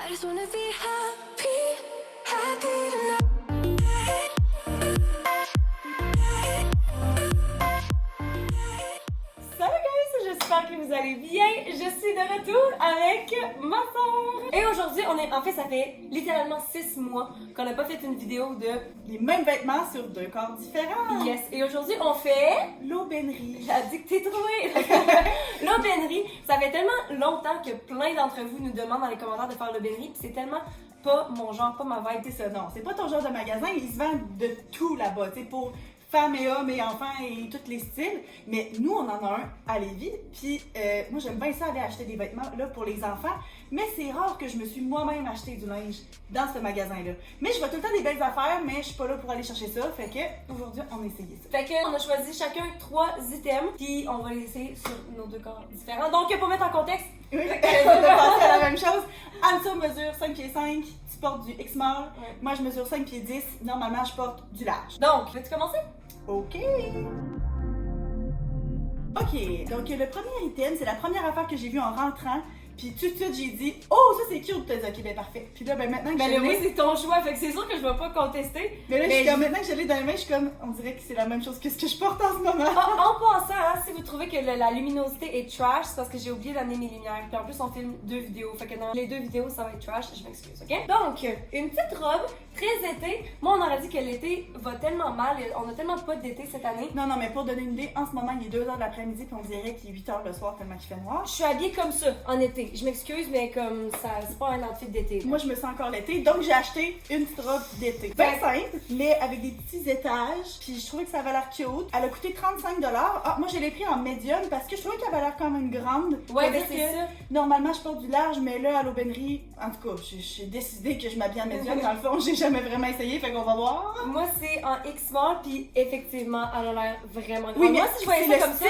I just wanna be happy, happy tonight. Salut guys, j'espère que vous allez bien. Je suis de retour avec ma soeur. Et aujourd'hui, ça fait littéralement 6 mois qu'on n'a pas fait une vidéo de Les mêmes vêtements sur 2 corps différents. Yes. Et aujourd'hui, on fait L'aubainerie. la dictée trouée. L'aubainerie. Ça fait tellement longtemps que plein d'entre vous nous demandent dans les commentaires de faire l'aubainerie, puis c'est tellement pas mon genre, pas ma vibe. C'est ça, non, c'est pas ton genre de magasin, ils se vendent de tout là-bas, tu sais, pour femmes et hommes et enfants et tous les styles. Mais nous, on en a un à Lévis, puis moi, j'aime bien ça aller acheter des vêtements là pour les enfants, mais c'est rare que je me suis moi-même acheté du linge dans ce magasin-là. Mais je vois tout le temps des belles affaires, mais je suis pas là pour aller chercher ça, fait que aujourd'hui, on a essayé ça. Fait qu'on a choisi chacun 3 items, puis on va les essayer sur nos 2 corps différents. Donc, pour mettre en contexte, Oui, on a pensé à la même chose. Anso mesure 5 pieds 5, tu portes du X-Small. Ouais. Moi, je mesure 5 pieds 10. Normalement, je porte du large. donc, veux-tu commencer? OK. OK, donc le premier item, c'est la première affaire que j'ai vue en rentrant. Puis tout de suite, j'ai dit « Oh, ça c'est cute! » T'as dit « Ok, ben parfait. » Puis là, ben maintenant que Ben je le oui, l'ai... c'est ton choix, fait que c'est sûr que je vais pas contester. Mais là, je Mais suis comme, maintenant que je l'ai dans les mains, je suis comme... On dirait que c'est la même chose que ce que je porte en ce moment. En passant, hein, si vous trouvez que la luminosité est trash, c'est parce que j'ai oublié d'amener mes lumières. Puis en plus, on filme 2 vidéos. Fait que dans les 2 vidéos, ça va être trash. Je m'excuse, ok? Donc, une petite robe, très été. Moi, on aurait dit que l'été va tellement mal. On a tellement pas d'été cette année. Non, mais pour donner une idée, en ce moment, il est 2h de l'après-midi, puis on dirait qu'il est 8h le soir tellement qu'il fait noir. Je suis habillée comme ça, en été. Je m'excuse, mais comme ça, c'est pas un outfit d'été. Moi, je me sens encore l'été, donc j'ai acheté une petite robe d'été. Bien simple, mais avec des petits étages, puis je trouvais que ça avait l'air cute. Elle a coûté 35$. Ah, moi, je l'ai pris en médium parce que je trouvais qu'elle avait l'air quand même grande. Ouais, Parce c'est que ça. normalement, je porte du large, mais là, à l'aubainerie, en tout cas, j'ai décidé que je m'habille en médium. Dans le fond, j'ai jamais vraiment essayé, fait qu'on va voir. Moi, c'est en X-Small, puis effectivement, elle a l'air vraiment grande. Oui, mais moi, si je voyais c'est ça comme ça,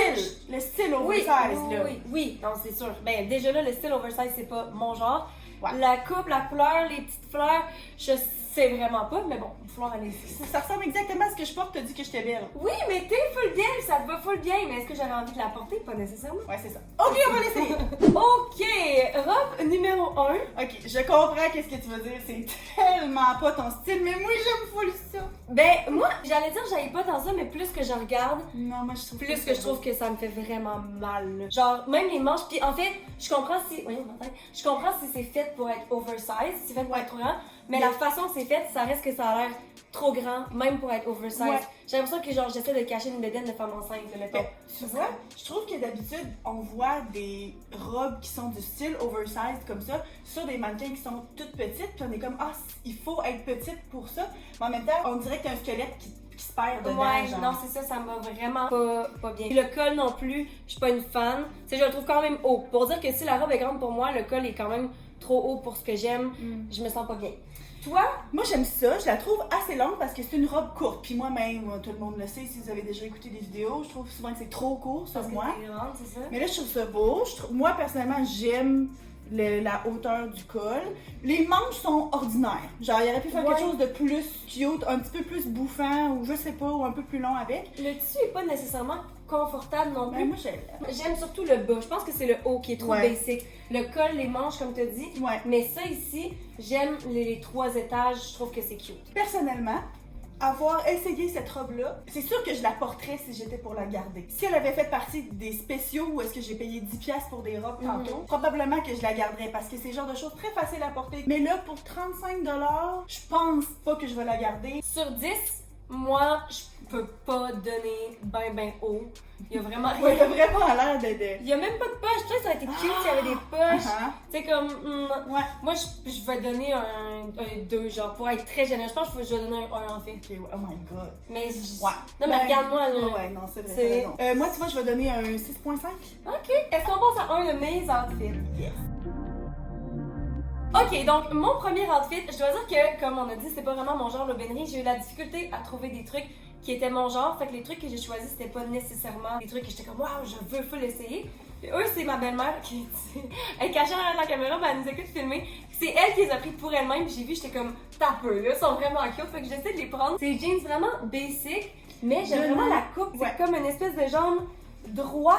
le style Oui, oversize, là. oui, non, c'est sûr. Ben, déjà là, le style oversize, c'est pas mon genre. Ouais. La coupe, la couleur, les petites fleurs, je sais vraiment pas, mais bon, il va falloir aller ici. Ça ressemble exactement à ce que je porte, t'as dit que j'étais belle. Oui, mais t'es full bien, ça te va full bien, mais est-ce que j'avais envie de la porter? Pas nécessairement. Ouais, c'est ça. Ok, on va l'essayer. Ok, robe numéro 1. Ok, je comprends qu'est-ce que tu veux dire. C'est tellement pas ton style, mais moi, j'aime full ça. Ben, moi, j'allais dire j'aille pas tant ça, mais plus que je regarde, Non, moi, je trouve plus que je trouve que ça me fait vraiment mal. Là. Genre, même les manches, puis en fait, je comprends si. Voyons, ma tête. Je comprends si c'est fait pour être oversize, si c'est fait pour être trop grand, mais la façon que c'est fait, ça reste que ça a l'air trop grand, même pour être oversize. Ouais. J'ai l'impression que genre j'essaie de cacher une bédaine de femme enceinte, là, mettons. Tu vois, je trouve que d'habitude, on voit des robes qui sont du style oversized comme ça sur des mannequins qui sont toutes petites, puis on est comme, ah, il faut être petite pour ça. Mais en même temps, on dirait que t'as un squelette qui se perd dedans. Ouais, genre. non, c'est ça, ça me va vraiment pas bien. Puis le col non plus, je suis pas une fan. Tu sais, je le trouve quand même haut. Pour dire que si la robe est grande pour moi, le col est quand même trop haut pour ce que j'aime, je me sens pas bien. Toi? Moi, j'aime ça. Je la trouve assez longue parce que c'est une robe courte. Puis moi-même, tout le monde le sait si vous avez déjà écouté des vidéos, je trouve souvent que c'est trop court sur Parce que moi. t'es grande, c'est ça? Mais là, je trouve ça beau. Moi, personnellement, j'aime la hauteur du col. Les manches sont ordinaires. Genre, il aurait pu faire quelque chose de plus cute, un petit peu plus bouffant, ou je sais pas, ou un peu plus long avec. Le tissu est pas nécessairement confortable non plus. Ben, moi, j'aime. J'aime surtout le bas. Je pense que c'est le haut qui est trop Ouais. basic. Le col, les manches, comme tu as dit. Ouais. Mais ça ici, j'aime les 3 étages. Je trouve que c'est cute. Personnellement, avoir essayé cette robe-là, c'est sûr que je la porterais si j'étais pour la garder. Si elle avait fait partie des spéciaux où est-ce que j'ai payé 10$ pour des robes tantôt, probablement que je la garderais parce que c'est le genre de choses très faciles à porter. Mais là, pour 35$, je pense pas que je vais la garder. Sur 10, moi, je peux pas donner ben haut. Il y a vraiment Ouais, il a vraiment l'air de... Il y a même pas de poche. Tu sais, ça aurait été cute s'il y avait des poches. Tu sais, comme. Ouais. Moi, je vais donner un 2, genre, pour être très généreux. Je pense que je vais donner un 1 en fait. Ok, ouais. Oh my god. Mais. Ouais. Non, mais regarde-moi, là. Ouais, non, c'est vrai. C'est- t'as raison. Moi, tu vois, je vais donner un 6.5. Ok. Est-ce qu'on passe à un de mes outfits? Yes. Ok, donc mon premier outfit, je dois dire que, comme on a dit, c'est pas vraiment mon genre l'aubainerie. J'ai eu la difficulté à trouver des trucs qui étaient mon genre. Fait que les trucs que j'ai choisis, c'était pas nécessairement des trucs que j'étais comme waouh, je veux full essayer. Puis eux, c'est ma belle-mère qui elle est cachée derrière la caméra, ben elle nous écoute filmer. C'est elle qui les a pris pour elle-même. Puis j'ai vu, j'étais comme t'as peu, là, ils sont vraiment cute. Fait que j'essaie de les prendre. C'est des jeans vraiment basic, mais j'aime vraiment la coupe. C'est comme une espèce de jambe droite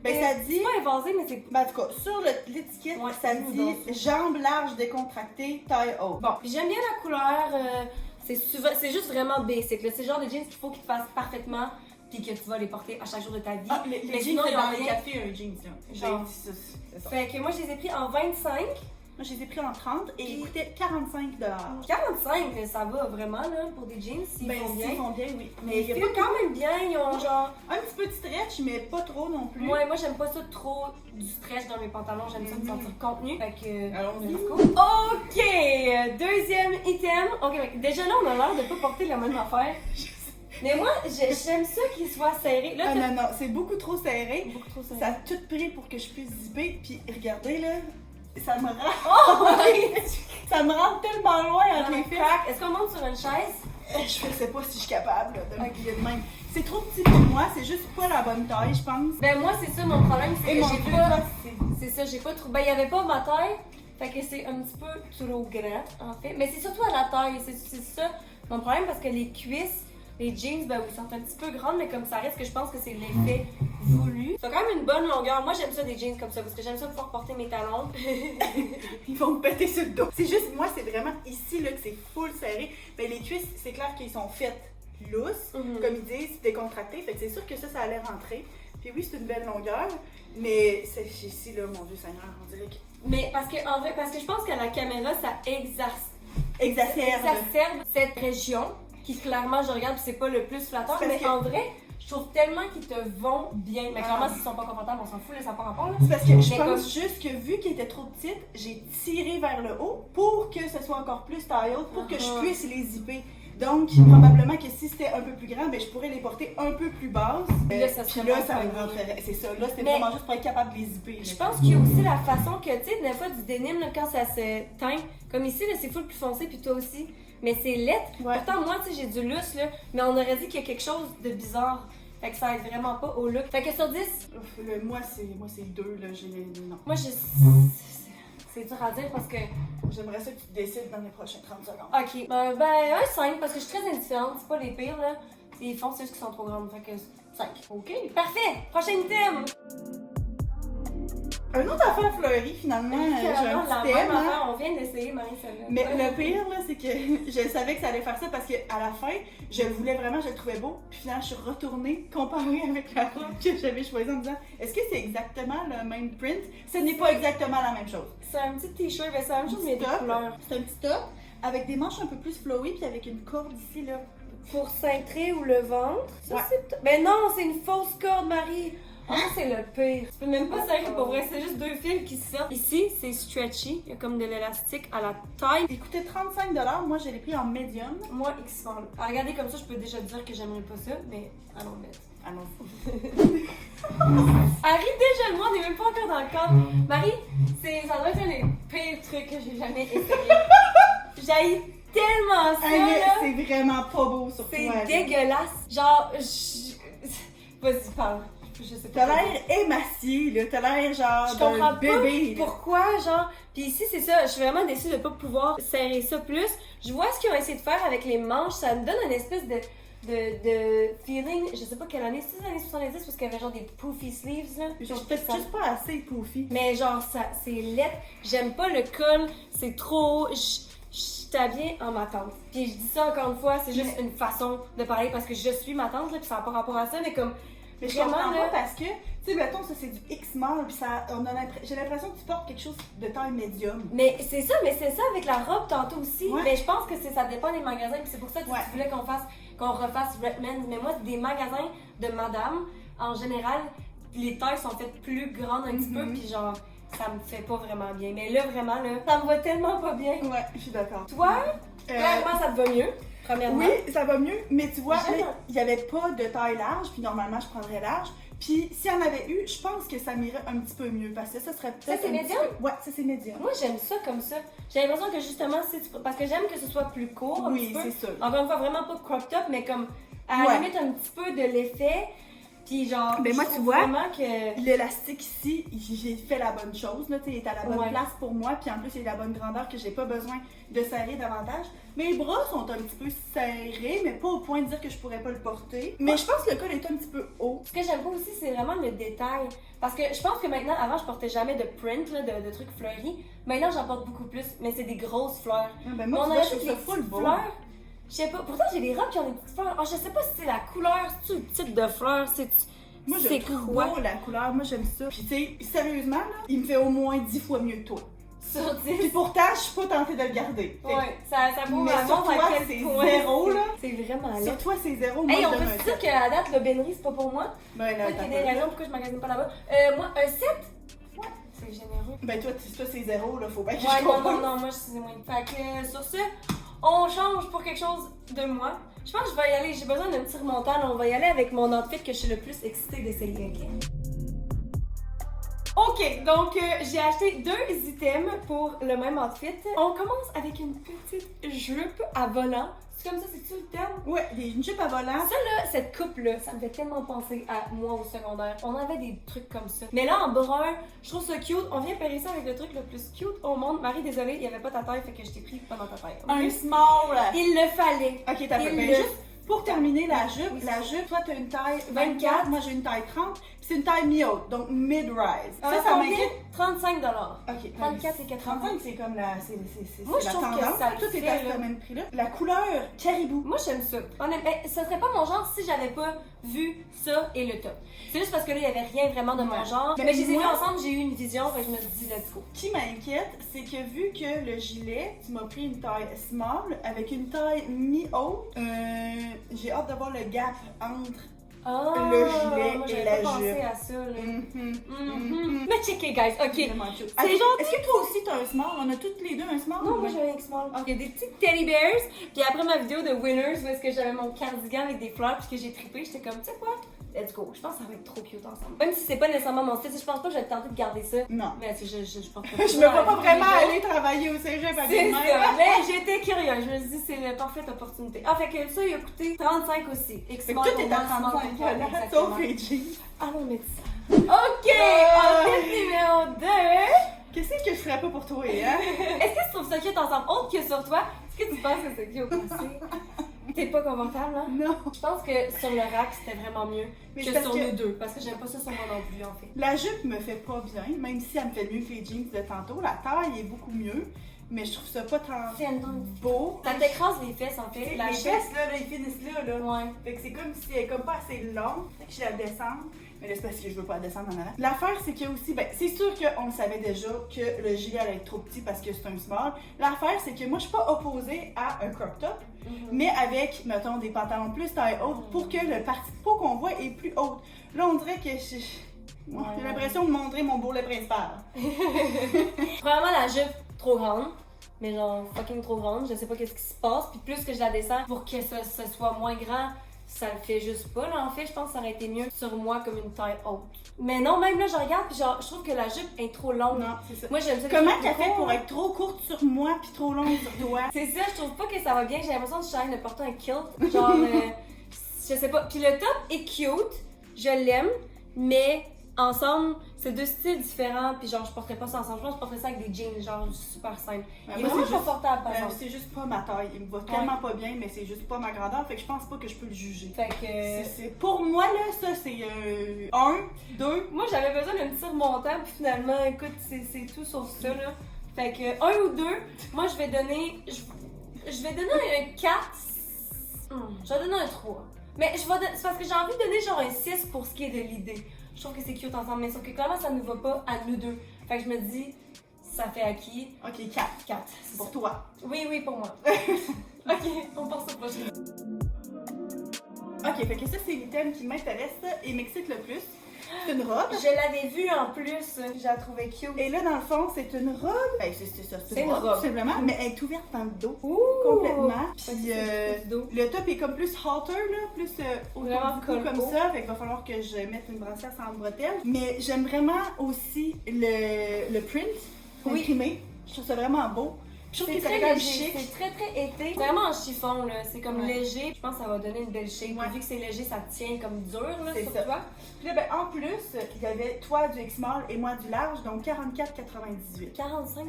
Ben, ça dit. C'est pas évasé, mais c'est. Ben, en tout cas, sur l'étiquette, Ouais, ça c'est dit dans jambes larges décontractées, taille haute. Bon, puis j'aime bien la couleur. C'est juste vraiment basic. C'est le genre de jeans qu'il faut qu'ils te fassent parfaitement puis que tu vas les porter à chaque jour de ta vie. Ah, les mais jeans, sinon, c'est ils ont dans les rien. cafés, un jeans, là. Genre. C'est ça. Fait que moi, je les ai pris en 25. Moi, je les ai pris en 30 et ils coûtaient 45 $. 45, ça va vraiment là pour des jeans s'ils Ben, font bien. s'ils font bien, oui. Mais Mais ils il y a filent pas quand même bien, ils ont genre. un petit peu de stretch, mais pas trop non plus. Moi, j'aime pas ça trop du stretch dans mes pantalons, j'aime ça me sentir contenu. Fait que. Allons-y. let's go. Ok, deuxième item. Ok, fait que déjà là, on a l'air de pas porter la même affaire. Mais moi, j'aime ça qu'il soit serré. Là, Ah t'as- non, c'est beaucoup trop serré. beaucoup trop serré. Ça a tout pris pour que je puisse zipper. Puis regardez là, ça me rend. Oh! Ça me rend tellement loin entre les fesses. Crack. Est-ce qu'on monte sur une chaise? Je sais pas si je suis capable là, de me Ok. plier de même. C'est trop petit pour moi, c'est juste pas la bonne taille, je pense. Ben moi, c'est ça mon problème, c'est Et que mon j'ai truc, pas. là, c'est. C'est ça, j'ai pas trop. Ben, il y avait pas ma taille. Fait que c'est un petit peu trop grand, en fait. Mais c'est surtout à la taille. C'est ça mon problème parce que les cuisses, les jeans, ben oui, ils sont un petit peu grandes, mais comme ça reste que je pense que c'est l'effet voulu. C'est quand même une bonne longueur. Moi, j'aime ça des jeans comme ça parce que j'aime ça pouvoir porter mes talons. Ils vont me péter sur le dos. C'est juste, moi, c'est vraiment ici là, que c'est full serré. Ben, les cuisses, c'est clair qu'ils sont faites lousses, Mhm. comme ils disent, décontractées. Fait que c'est sûr que ça allait rentrer. Puis oui, c'est une belle longueur, mais c'est ici, là, mon Dieu Seigneur, on dirait que. Mais parce que, en vrai, parce que je pense qu'à la caméra, ça Exacerbe. exacerbe cette région qui, clairement, je regarde, puis c'est pas le plus flatteur. C'est parce Mais que- en vrai, je trouve tellement qu'ils te vont bien. Mais Ah. clairement, s'ils sont pas confortables, on s'en fout, là, ça n'a pas rapport. Là. C'est parce que je Mais pense juste que vu qu'elle était trop petite, j'ai tiré vers le haut pour que ce soit encore plus taille haute, pour que je Ah. puisse les zipper. Donc, probablement que si c'était un peu plus grand, ben, je pourrais les porter un peu plus basses. Puis là, ça serait puis là, moins ça me pogné. rentrerait. C'est ça. Là, c'était Mais- vraiment juste pour être capable de les zipper. Je là. pense qu'il y a aussi la façon que, tu sais, des fois, du denim, là, quand ça se teint, comme ici, là, c'est full plus foncé, puis toi aussi. Mais c'est laid. Ouais. Pourtant, moi, tu sais, j'ai du lousse, là, mais on aurait dit qu'il y a quelque chose de bizarre. Fait que ça aide vraiment pas au look. Fait que sur 10, Ouf, moi, c'est 2, là. Non. moi, c'est dur à dire parce que. J'aimerais ça que tu te décides dans les prochaines 30 secondes. Ok, ben, un 5, parce que je suis très indifférente. C'est pas les pires, là. Ils font, c'est juste qu'ils sont trop grandes. Fait que 5. OK. Parfait! Prochain item! Un autre affaire fleurie, finalement. J'ai Littéralement, un la petit même thème, hein. affaire. On vient d'essayer, Marie, celle-là. Mais le pire, là, c'est que je savais que ça allait faire ça parce qu'à la fin, je le voulais vraiment, je le trouvais beau. Puis finalement, je suis retournée comparer avec la robe que j'avais choisie en me disant est-ce que c'est exactement le même print? Ce n'est pas exactement la même chose. C'est un petit t-shirt, mais c'est la même chose, mais des Top. couleurs. C'est un petit top avec des manches un peu plus flowy puis avec une corde ici, là. Pour cintrer ou le ventre. Ça, Ouais. c'est. Ben non, c'est une fausse corde, Marie! Ah, ça, c'est le pire. Tu peux même pas serrer pour vrai, c'est juste deux fils qui sortent. Ici, c'est stretchy. Il y a comme de l'élastique à la taille. Il coûtait 35 $. Moi, je l'ai pris en médium. Moi, X small. À regarder comme ça, je peux déjà te dire que j'aimerais pas ça, mais allons le mettre. Allons-y. Harry, déjà, moi, on n'est même pas encore dans le cadre. Marie, ça doit être un des pires trucs que j'ai jamais essayé. J'haïs tellement ça, Hey, mais là. c'est vraiment pas beau sur C'est toi. là. dégueulasse. Genre, vas-y, parle. Je sais T'as pas. l'air émacié, là. T'as l'air genre Je comprends d'un bébé. pas là. pourquoi, genre. Puis ici, c'est ça, je suis vraiment déçue de pas pouvoir serrer ça plus. Je vois ce qu'ils ont essayé de faire avec les manches, ça me donne une espèce de feeling, je sais pas quelle année, c'est les années 70 parce qu'il y avait genre des poofy sleeves là. Genre, peut-être juste pas assez poofy. Mais genre, ça, c'est laid. J'aime pas le col, c'est trop haut. Je t'habille en ma tante. Puis je dis ça encore une fois, c'est juste une façon de parler parce que je suis ma tante là, puis ça n'a pas rapport à ça, mais comme. Mais je Vraiment, comprends là. pas parce que, tu sais, mettons, ça c'est du X-Mall, puis ça, j'ai l'impression que tu portes quelque chose de taille médium. Mais c'est ça avec la robe tantôt aussi. Ouais. Mais je pense que ça dépend des magasins, puis c'est pour ça que Ouais. tu voulais qu'on refasse Redmond. Mais moi, des magasins de madame, en général, les tailles sont faites plus grandes un petit peu, puis genre, ça me fait pas vraiment bien. Mais là, vraiment, là, ça me va tellement pas bien. Ouais, je suis d'accord. Toi, clairement, ça te va mieux, premièrement. Oui, ça va mieux, mais tu vois, J'aime. là, il n'y avait pas de taille large, puis normalement je prendrais large. Puis s'il y en avait eu, je pense que ça m'irait un petit peu mieux, parce que ça serait peut-être. c'est un petit médium? peu- Ouais, ça c'est médium. Moi, j'aime ça comme ça. J'ai l'impression que justement, parce que j'aime que ce soit plus court, un Oui, petit peu. c'est ça. Encore une fois, vraiment pas crop top, mais comme à la Ouais. limite un petit peu de l'effet. Puis genre, Ben, moi, je tu trouve vois, vraiment que... L'élastique ici, j'ai fait la bonne chose, là, tu sais, il est à la bonne Ouais. place pour moi, puis en plus, il est à la bonne grandeur que j'ai pas besoin de serrer davantage. Mes bras sont un petit peu serrés, mais pas au point de dire que je pourrais pas le porter. Mais je pense que le col est un petit peu haut. Ce que j'aime pas aussi, c'est vraiment le détail. Parce que je pense que maintenant, avant, je portais jamais de print, là, de trucs fleuris. Maintenant, j'en porte beaucoup plus, mais c'est des grosses fleurs. Ah, ben Mais moi, on tu vois, a je toutes trouve les ça full petites beau. fleurs. Je sais pas. Pourtant, j'ai des robes qui ont des petites fleurs. Oh, je sais pas si c'est la couleur, c'est-tu le type de fleur, Moi, je c'est trouve quoi? beau la couleur, moi, j'aime ça. Puis, tu sais, sérieusement, là, il me fait au moins 10 fois mieux que toi. Sur 10. Puis pourtant, je suis pas tentée de le garder. Fait que- Ouais, ça prouve Mais vraiment sur toi, à quel c'est point zéro, là. C'est vraiment laid. Sur toi, c'est zéro. Moi, Hey, je on donne peut un se dire sept. qu'à la date, le Benry, c'est pas pour moi. Ben là, Peut-être qu'il y a attends des un peu, là. raisons pourquoi je magasine pas là-bas. Moi, un 7? Ouais. C'est généreux. Ben toi, c'est zéro, là, faut bien que Ouais, je non, comprenne. moi, je suis moins. Fait que sur ce, on change pour quelque chose de moi. Je pense que je vais y aller. J'ai besoin d'un petit remontant. On va y aller avec mon outfit que je suis le plus excitée d'essayer, ok? Ok, donc j'ai acheté 2 items pour le même outfit. On commence avec une petite jupe à volant. C'est comme ça, c'est-tu le terme? Ouais, une jupe à volant. Ça là, cette coupe-là, ça me fait tellement penser à moi au secondaire. On avait des trucs comme ça. Mais là, en brun, je trouve ça cute. On vient pairer ça avec le truc le plus cute au monde. Marie, désolée, il n'y avait pas ta taille, fait que je t'ai pris pendant ta taille. ok? Un small. Il le fallait. Ok, t'as Il fait. Ben, le- juste pour terminer la jupe, Oui, toi t'as une taille 24, 24, moi j'ai une taille 30, puis c'est une taille mi-haute, donc mid-rise. Ça combien? m'inquiète. 35 $. Ok. 34 et 80. 35, c'est comme la, c'est Moi, je la trouve que tendance. ça le Tout est fait, à là. ce même prix-là. La couleur caribou. Moi, j'aime ça. Honnêtement, ça serait pas mon genre si j'avais pas vu ça et le top. C'est juste parce que là, il y avait rien vraiment de mon Ouais. genre. Mais Mais je les ai moi- vus ensemble, j'ai eu une vision, et je me suis dit, let's go. Ce qui m'inquiète, c'est que vu que le gilet, tu m'as pris une taille small avec une taille mi-haute, j'ai hâte de voir le gap entre. Ah, Le gilet moi, et j'avais la pas pensé jupe. à ça, là. Mhm. Mhm. Mais checkez, guys, ok. Vraiment cute. C'est gentil. Est-ce que toi aussi t'as un small? On a toutes les deux un small? Non, moi Ouais. j'avais un small. Il y a des petits teddy bears. Puis après ma vidéo de Winners, où est-ce que j'avais mon cardigan avec des fleurs, puis que j'ai trippé, j'étais comme, tu sais quoi? Let's go. Je pense que ça va être trop cute ensemble. Même si c'est pas nécessairement mon style, je pense pas que je vais tenter de garder ça. Non. Mais tu sais, je pense pas. Je me vois pas vraiment aller travailler au cégep avec C'est une ça. mère. Mais j'étais curieuse. Je me suis dit, c'est la parfaite opportunité. Ah, fait que ça, il a coûté 35 aussi. Et Fait que tout est à 35 là, sauf les jeans. Allons mettre ça. Ok! Ah. Outfit numéro 2. Qu'est-ce que je ferais pas pour toi, hein? Est-ce que tu trouves ça cute ensemble? Autre que sur toi, est-ce que tu penses que c'est cute aussi? T'es pas confortable, hein? Non. Je pense que sur le rack, c'était vraiment mieux Mais que c'est parce sur que- nous deux. Parce que j'aime pas ça sur moi non plus, en fait. La jupe me fait pas bien, même si elle me fait mieux que les jeans de tantôt. La taille est beaucoup mieux, mais je trouve ça pas tant C'est une beau. Ça t'écrase les fesses, en Tu sais, fait. les La fesses, là, ils finissent là, là. Ouais. Fait que c'est comme si elle est comme pas assez longue. Fait que je la descends. Mais là, c'est parce que je veux pas la descendre en avant. L'affaire, c'est que aussi, ben, c'est sûr qu'on le savait déjà que le gilet allait être trop petit parce que c'est un small. L'affaire, c'est que moi, je suis pas opposée à un crop top, mais avec, mettons, des pantalons plus taille haute pour que le parti de peau qu'on voit est plus haute. Là, on dirait que j'ai l'impression de montrer mon bourrelet principal. Premièrement, la jupe, trop grande. Mais genre, fucking trop grande. Je sais pas qu'est-ce qui se passe. Puis plus que je la descends pour que ça soit moins grand, ça le fait juste pas. Là, en fait, je pense que ça aurait été mieux sur moi comme une taille haute. Mais non, même là, je regarde, puis genre, je trouve que la jupe est trop longue. Non, c'est ça. Moi, j'aime ça. Comment les t'as trucs fait pour courts. être trop courte sur moi puis trop longue sur toi? C'est ça, je trouve pas que ça va bien. J'ai l'impression que je suis en train de porter un kilt. Genre, je sais pas. Puis le top est cute, je l'aime, mais ensemble, c'est deux styles différents. Puis genre, je porterais pas ça ensemble. Je pense que je porterais ça avec des jeans, genre super simples. Ouais, Il est moi, vraiment c'est juste- confortable, par exemple. C'est juste pas ma taille. Il me va tellement pas bien, mais c'est juste pas ma grandeur. Fait que je pense pas que je peux le juger. Fait que. Pour moi, là, ça, c'est 1, 2. Moi, j'avais besoin d'un petit remontant, puis finalement, écoute, c'est tout sauf ça, là. Fait que 1 ou 2, moi, je vais donner. Je vais donner un 4. Je vais donner un 3. Mais c'est parce que j'ai envie de donner genre un 6 pour ce qui est de l'idée. Je trouve que c'est cute ensemble, mais sauf que clairement, ça ne va pas à nous deux. Fait que je me dis, ça fait à qui? Ok, 4. 4. Pour toi. Oui, pour moi. Ok, on passe au prochain. Ok, fait que ça, c'est l'item qui m'intéresse et m'excite le plus. C'est une robe. Je l'avais vue en plus, je la trouvais cute. Et là, dans le fond, c'est une robe. Ben, c'est ça, C'est une robe. tout simplement. Mais elle est ouverte dans le dos. Ouh! Complètement. Fait que Puis c'est dos. le top est comme plus halter, là, plus autour Vraiment du cou col comme haut. ça. Fait qu'il va falloir que je mette une brassière sans bretelles. Mais j'aime vraiment aussi le print Oui. imprimé. Je trouve ça vraiment beau. Je trouve C'est que ça très fait comme léger, chic. c'est très été. Vraiment en chiffon, là. C'est comme Ouais. léger. Je pense que ça va donner une belle shape. Ouais. Vu que c'est léger, ça tient comme dur, là, C'est sur ça. toi. Puis là, ben, en plus, il y avait toi du X-Mall et moi du large, donc 44,98. 45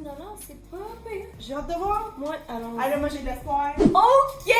c'est pas pire. J'ai hâte de voir. Moi, allons. Ah là, moi j'ai de l'espoir. Ok!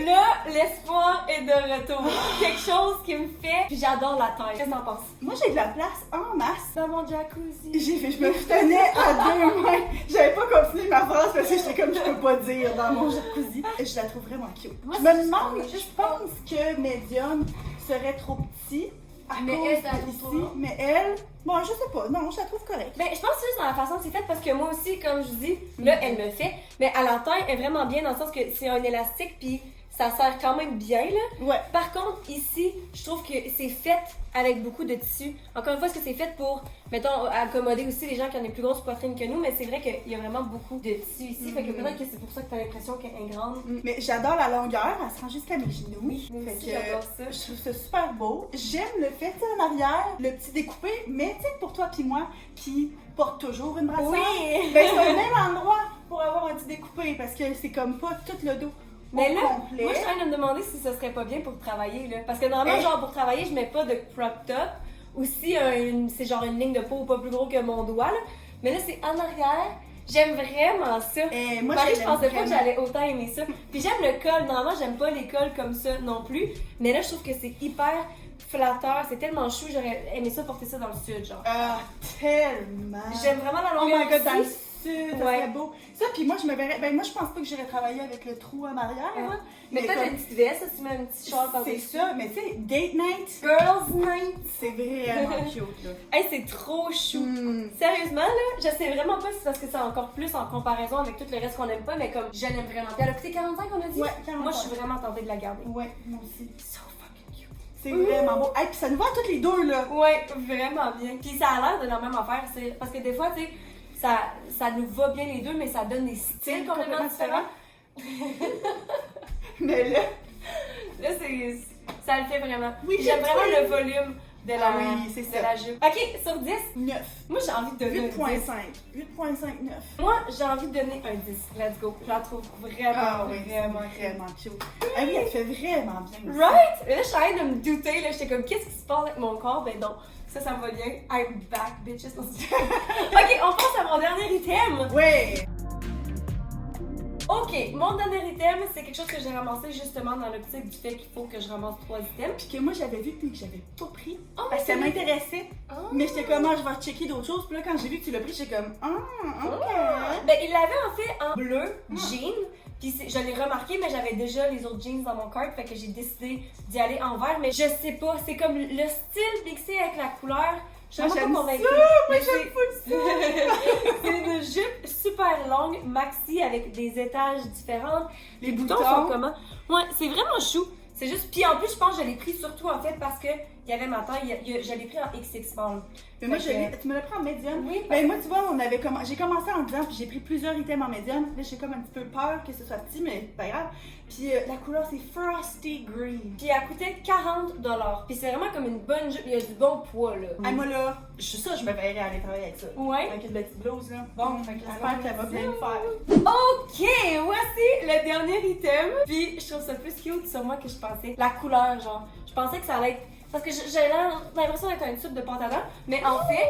Là, l'espoir est de retour. Quelque chose qui me fait. Puis j'adore la taille. Qu'est-ce que t'en penses? Moi j'ai de la place en masse. Dans mon jacuzzi. Je me tenais à deux mains. J'avais pas continué ma phrase parce que j'étais comme je peux pas dire dans mon jacuzzi. Je la trouve vraiment cute. Moi, Je me c'est- demande, je pense que Medium serait trop petit. À Mais cause elle, ça de trouve ici. pas. Mais elle, bon, je sais pas. Non, je la trouve correcte. Ben, je pense que c'est juste dans la façon que c'est fait parce que moi aussi, comme je dis, là, elle me fait. Mais à la taille, elle est vraiment bien dans le sens que c'est un élastique puis ça sert quand même bien, là. Ouais. Par contre, ici, je trouve que c'est fait avec beaucoup de tissu. Encore une fois, est-ce que c'est fait pour, mettons, accommoder aussi les gens qui ont des plus grosses poitrines que nous, mais c'est vrai qu'il y a vraiment beaucoup de tissu ici. Fait que peut-être que c'est pour ça que t'as l'impression qu'elle est grande. Mais j'adore la longueur, elle se rend jusqu'à mes genoux. Oui, moi Fait aussi, que j'adore ça. Je trouve ça super beau. J'aime le fait tu sais, en arrière, le petit découpé, mais tu sais, pour toi puis moi, qui porte toujours une brassière, Oui! ben c'est au même endroit pour avoir un petit découpé, parce que c'est comme pas tout le dos Mais au là, complet. moi, je suis en train de me demander si ce serait pas bien pour travailler, là. Parce que normalement, Eh. genre, pour travailler, je mets pas de crop top. Ou si c'est genre une ligne de peau pas plus gros que mon doigt, là. Mais là, c'est en arrière. J'aime vraiment ça. Moi, Marie, je l'aime pensais pas que vraiment. j'allais autant aimer ça. Puis j'aime le col. Normalement, j'aime pas les cols comme ça non plus. Mais là, je trouve que c'est hyper flatteur. C'est tellement chou. J'aurais aimé ça porter ça dans le sud, genre. Ah, tellement. J'aime vraiment la Oh longueur my god, dans le aussi. sud, ça Ouais. serait beau. Ça, puis moi, je me verrais. Ben, moi, je pense pas que j'irais travailler avec le trou en arrière, Ouais. hein. Mais peut-être comme- une petite veste, si tu mets un petit châle par C'est ça, mais tu sais, date night, Girls night. c'est vraiment cute, là. Hey, c'est trop chou. Hmm. Sérieusement, là, je sais vraiment pas si c'est parce que c'est encore plus en comparaison avec tout le reste qu'on aime pas, mais comme je l'aime vraiment. Puis elle a coûté 45, on a dit? Ouais, 45. Moi, je suis vraiment tentée de la garder. Ouais, moi aussi. So fucking cute. C'est vraiment beau. Hey, puis ça nous va toutes les deux, là. Ouais, vraiment bien. Puis ça a l'air de la même affaire, c'est parce que des fois, tu sais, ça nous va bien les deux, mais ça donne des styles complètement différents. Mais là, Là, ça le fait vraiment. Oui, J'aime j'ai vraiment trouvé. le volume de la, Ah oui, c'est de ça. la jupe. Ok, sur 10, 9. moi j'ai envie de donner un 10. 8.5, 9. Moi, j'ai envie de donner un 10. Let's go. Je la trouve vraiment, Ah oui, vraiment, vraiment cute. Ah oui, elle te fait vraiment bien aussi. Right? Et là, je suis en train de me douter, là, j'étais comme, qu'est-ce qui se passe avec mon corps? Ben non, ça va bien. I'm back, bitches. Ok, on passe à mon dernier item. Ouais. Ok, mon dernier item, c'est quelque chose que j'ai ramassé justement dans l'optique du fait qu'il faut que je ramasse 3 items. Puis que moi, j'avais vu puis que j'avais pas pris. Oh, Parce que ça c'est- m'intéressait. Ah. Mais j'étais comme, ah, je vais checker d'autres choses. Puis là, quand j'ai vu que tu l'as pris, j'étais comme, ok. Ben, il l'avait en fait en bleu, jean. Puis je l'ai remarqué, mais j'avais déjà les autres jeans dans mon cart, fait que j'ai décidé d'y aller en vert. Mais je sais pas, c'est comme le style mixé avec la couleur. Je suis Moi, vraiment pas j'aime convaincue. ça, Mais j'aime c'est une jupe super longue, maxi, avec des étages différents. Les boutons sont comment? Ouais, c'est vraiment chou. C'est juste. Puis en plus, je pense que je l'ai pris surtout en fait parce que il y avait ma taille. Je l'ai pris en XX small. Mais moi, Fait que- tu me l'as pris en médium. Oui, Ben moi, tu vois, j'ai commencé en disant, puis j'ai pris plusieurs items en médium. Là, j'ai comme un petit peu peur que ce soit petit, mais c'est pas grave. Puis la couleur, c'est Frosty Green. Puis elle coûtait 40$. Puis c'est vraiment comme une bonne jupe. Il y a du bon poids là. Ah, moi là, je me verrais aller travailler avec ça. Ouais. Avec une petite blouse, là. Bon, fait que j'espère qu'elle va bien le faire. Ok, voici le dernier item. Puis je trouve ça plus cute sur moi que je pensais. La couleur, genre. Je pensais que ça allait être. Parce que j'ai l'impression d'être un tube de pantalon. Mais en fait,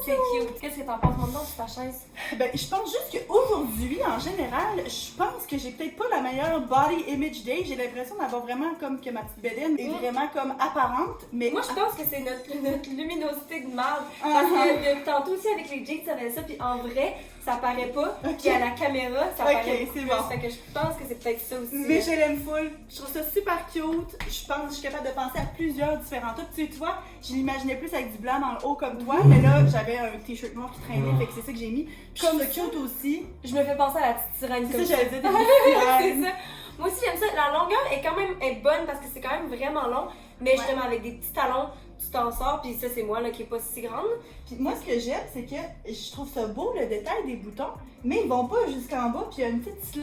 c'est cute. Qu'est-ce que t'en penses maintenant sur ta chaise? Ben, je pense juste qu'aujourd'hui, en général, je pense que j'ai peut-être pas la meilleure body image day. J'ai l'impression d'avoir vraiment comme que ma petite bédaine est vraiment comme apparente. Mais Moi, je pense que c'est notre luminosité de marde. Parce que tantôt aussi avec les jeans, ça avait ça. Puis en vrai, ça paraît pas. Puis à la caméra, ça Ok, paraît c'est plus. bon. Fait que je pense que c'est peut-être ça aussi. Mais je l'aime full. Je trouve ça super cute. Je pense que je suis capable de penser à plusieurs différents trucs. Tu vois, je l'imaginais plus avec du blanc dans le haut comme toi, mais là, j'avais un t-shirt noir qui traînait, fait que c'est ça que j'ai mis. Puis comme le cute aussi. Je me fais penser à la petite sirène C'est comme ça, ça. j'allais dire des C'est ça. Moi aussi, j'aime ça. La longueur est quand même bonne parce que c'est quand même vraiment long. Mais justement, avec des petits talons, tu t'en sors. Puis ça, c'est moi là, qui est pas si grande. Puis moi, ce que j'aime, c'est que je trouve ça beau le détail des boutons, mais ils vont pas jusqu'en bas, puis il y a une petite slit.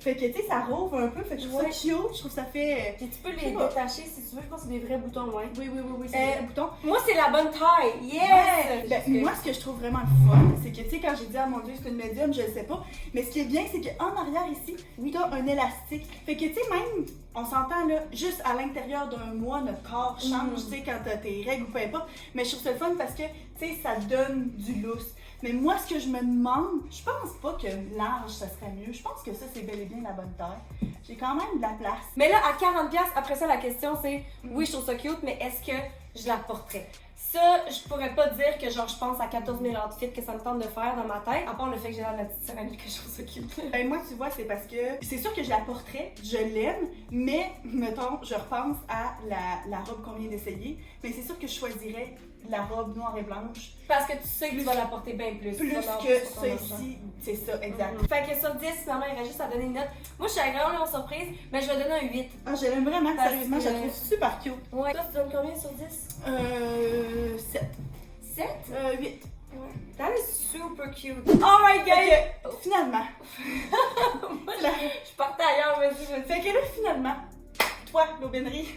Fait que, tu sais, ça rouvre un peu, fait que je trouve ça cute, je trouve ça fait... Puis tu peux Je les sais pas. détacher si tu veux, je pense que c'est des vrais boutons, ouais. Oui, c'est un bouton. Moi, c'est la bonne taille, yes! Ouais! Ben, moi, ce que je trouve vraiment le fun, c'est que, tu sais, quand j'ai dit, ah mon Dieu, c'est une médium, je le sais pas, mais ce qui est bien, c'est qu'en arrière ici, t'as un élastique. Fait que, tu sais, même, on s'entend là, juste à l'intérieur d'un mois, notre corps change, tu sais, quand t'as tes règles ou peu importe. Mais je trouve ça le fun parce que, tu sais, ça donne du lousse. Mais moi, ce que je me demande, je pense pas que large, ça serait mieux. Je pense que ça, c'est bel et bien la bonne taille. J'ai quand même de la place. Mais là, à 40$, après ça, la question c'est, oui, je trouve ça cute, mais est-ce que je la porterais? Ça, je pourrais pas dire que genre je pense à 14 000 outfits que ça me tente de faire dans ma tête, à part le fait que j'ai l'air de la petite sœur Annie que je trouve ça cute. Ben moi, tu vois, c'est parce que c'est sûr que je la porterais, je l'aime, mais mettons, je repense à la robe qu'on vient d'essayer, mais c'est sûr que je choisirais la robe noire et blanche. Parce que tu sais que tu vas la porter bien plus. Plus Tu vas l'avoir que sur ton ça argent. ici, c'est ça, exact. Fait que sur 10, finalement, il reste juste à donner une note. Moi, je suis agréablement surprise, mais je vais donner un 8. Ah, je l'aime vraiment, Parce sérieusement, je la que- trouve super cute. Ouais. Toi, tu donnes combien sur 10? 7. 7? 8. That is super cute. Alright, guys! Fait que, finalement, Moi, je partais ailleurs, vas-y. fait que là, finalement, toi, l'aubainerie,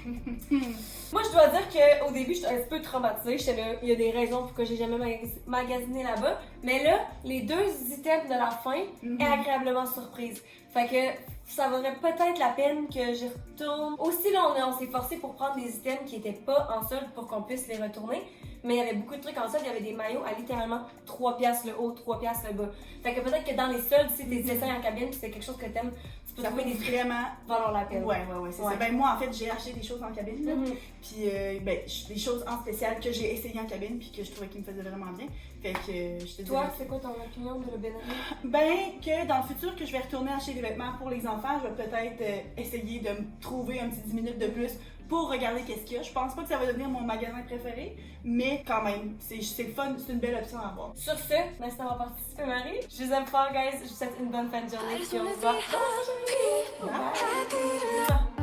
Moi, je dois dire qu'au début, j'étais un petit peu traumatisée. J'étais là, il y a des raisons pour que j'ai jamais magasiné là-bas. Mais là, les deux items de la fin est agréablement surprise. Fait que ça vaudrait peut-être la peine que j'y retourne. Aussi, là, on s'est forcé pour prendre des items qui étaient pas en solde pour qu'on puisse les retourner. Mais il y avait beaucoup de trucs en solde. Il y avait des maillots à littéralement 3$ le haut, 3$ le bas. Fait que peut-être que dans les soldes, si t'es essais en cabine puis c'est quelque chose que t'aimes, tu peux ça trouver vaut des trucs vraiment... qui valent la peine. Ouais, c'est ça. Ben moi, en fait, j'ai acheté des choses en cabine, là. Mhm. Puis, ben, des choses en spécial que j'ai essayé en cabine puis que je trouvais qu'ils me faisaient vraiment bien. Fait que, je te Toi, dirais... c'est quoi ton opinion de l'aubainerie? Ben, que dans le futur, que je vais retourner acheter des vêtements pour les enfants, je vais peut-être essayer de me trouver un petit 10 minutes de plus pour regarder qu'est-ce qu'il y a. Je pense pas que ça va devenir mon magasin préféré, mais quand même, c'est le fun, c'est une belle option à avoir. Sur ce, merci d'avoir participé, Marie. Je vous aime fort, guys. Je vous souhaite une bonne fin de journée. I just Puis on wanna se voit. be happy, happy tonight. Bye.